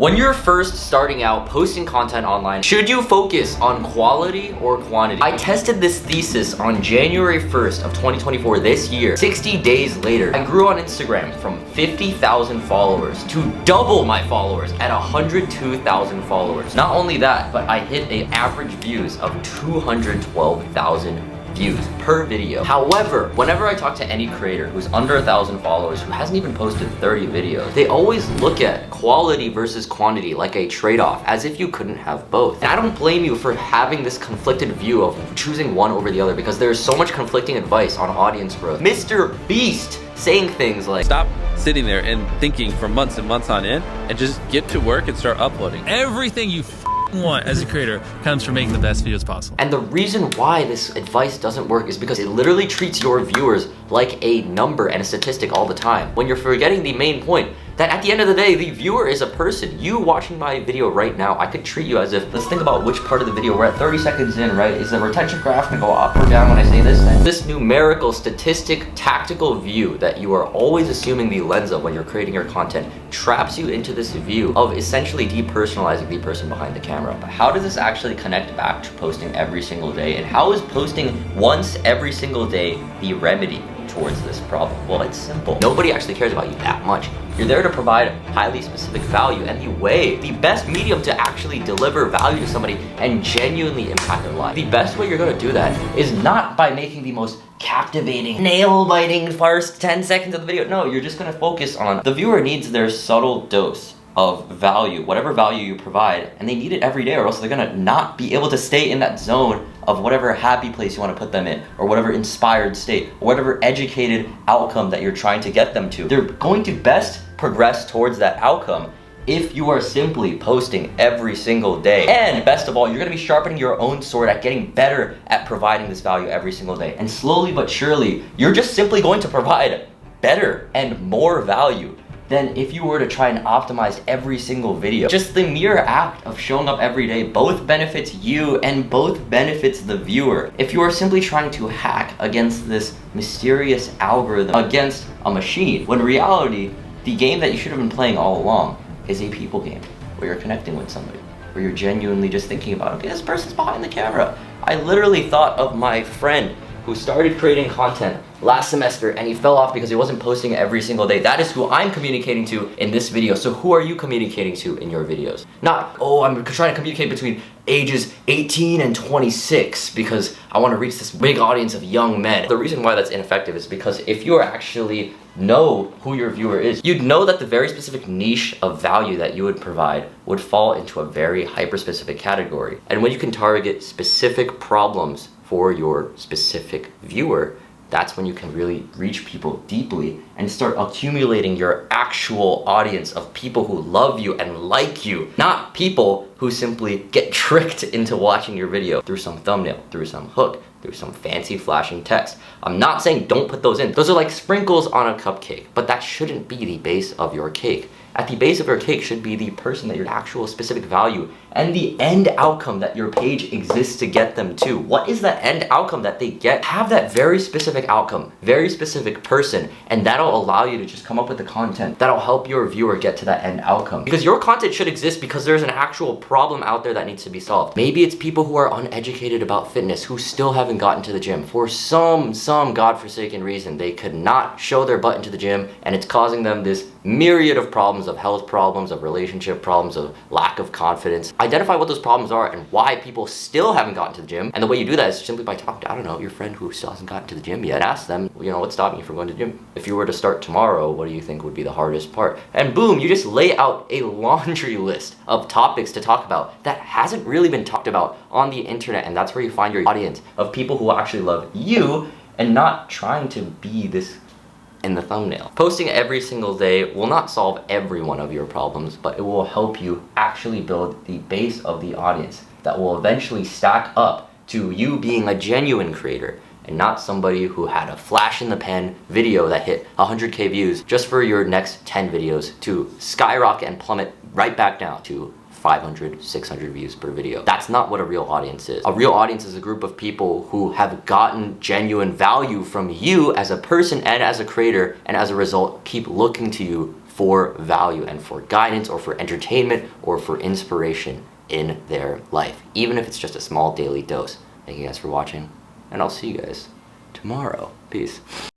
When you're first starting out posting content online, should you focus on quality or quantity? I tested this thesis on January 1st of 2024 this year. 60 days later, I grew on Instagram from 50,000 followers to double my followers at 102,000 followers. Not only that, but I hit an average views of 212,000 views per video. However, whenever I talk to any creator who's under 1,000 followers who hasn't even posted 30 videos, they always look at quality versus quantity like a trade-off, as if you couldn't have both. And I don't blame you for having this conflicted view of choosing one over the other, because there's so much conflicting advice on audience growth. Mr. Beast saying things like, stop sitting there and thinking for months and months on end and just get to work and start uploading. Everything you want as a creator comes from making the best videos possible. And the reason why this advice doesn't work is because it literally treats your viewers like a number and a statistic all the time, when you're forgetting the main point that at the end of the day, the viewer is a person. You watching my video right now, I could treat you as if, let's think about which part of the video we're at 30 seconds in, right? Is the retention graph gonna go up or down when I say this? And this numerical, statistic, tactical view that you are always assuming the lens of when you're creating your content traps you into this view of essentially depersonalizing the person behind the camera. But how does this actually connect back to posting every single day? And how is posting once every single day the remedy towards this problem? Well, it's simple. Nobody actually cares about you that much. You're there to provide highly specific value, and the best medium to actually deliver value to somebody and genuinely impact their life, the best way you're going to do that is not by making the most captivating, nail-biting first 10 seconds of the video. No, you're just going to focus on the viewer needs their subtle dose of value, whatever value you provide, and they need it every day, or else they're gonna not be able to stay in that zone of whatever happy place you want to put them in, or whatever inspired state, or whatever educated outcome that you're trying to get them to. They're going to best progress towards that outcome if you are simply posting every single day. And best of all, you're gonna be sharpening your own sword at getting better at providing this value every single day. And slowly but surely, you're just simply going to provide better and more value than if you were to try and optimize every single video. Just the mere act of showing up every day both benefits you and both benefits the viewer. If you are simply trying to hack against this mysterious algorithm, against a machine, when in reality, the game that you should have been playing all along is a people game, where you're connecting with somebody, where you're genuinely just thinking about, okay, this person's behind the camera. I literally thought of my friend who started creating content last semester and he fell off because he wasn't posting every single day. That is who I'm communicating to in this video. So who are you communicating to in your videos? Not, oh, I'm trying to communicate between ages 18 and 26 because I want to reach this big audience of young men. The reason why that's ineffective is because if you actually know who your viewer is, you'd know that the very specific niche of value that you would provide would fall into a very hyper-specific category. And when you can target specific problems for your specific viewer, that's when you can really reach people deeply and start accumulating your actual audience of people who love you and like you, not people who simply get tricked into watching your video through some thumbnail, through some hook, through some fancy flashing text. I'm not saying don't put those in. Those are like sprinkles on a cupcake, but that shouldn't be the base of your cake. At the base of your cake should be the person that your actual specific value and the end outcome that your page exists to get them to. What is the end outcome that they get? Have that very specific outcome, very specific person, and that'll allow you to just come up with the content that'll help your viewer get to that end outcome. Because your content should exist because there's an actual problem out there that needs to be solved. Maybe it's people who are uneducated about fitness who still haven't gotten to the gym for some godforsaken reason. They could not show their butt into the gym, and it's causing them this myriad of problems, of health problems, of relationship problems, of lack of confidence. Identify what those problems are and why people still haven't gotten to the gym. And the way you do that is simply by talking to, I don't know, your friend who still hasn't gotten to the gym yet. Ask them, you know, what's stopping you from going to the gym? If you were to start tomorrow, what do you think would be the hardest part? And boom, you just lay out a laundry list of topics to talk about that hasn't really been talked about on the internet. And that's where you find your audience of people who actually love you and not trying to be this in the thumbnail. Posting every single day will not solve every one of your problems, but it will help you actually build the base of the audience that will eventually stack up to you being a genuine creator and not somebody who had a flash in the pan video that hit 100K views just for your next 10 videos to skyrocket and plummet right back down to 500, 600 views per video. That's not what a real audience is. A real audience is a group of people who have gotten genuine value from you as a person and as a creator, and as a result, keep looking to you for value and for guidance or for entertainment or for inspiration in their life, even if it's just a small daily dose. Thank you guys for watching, and I'll see you guys tomorrow. Peace.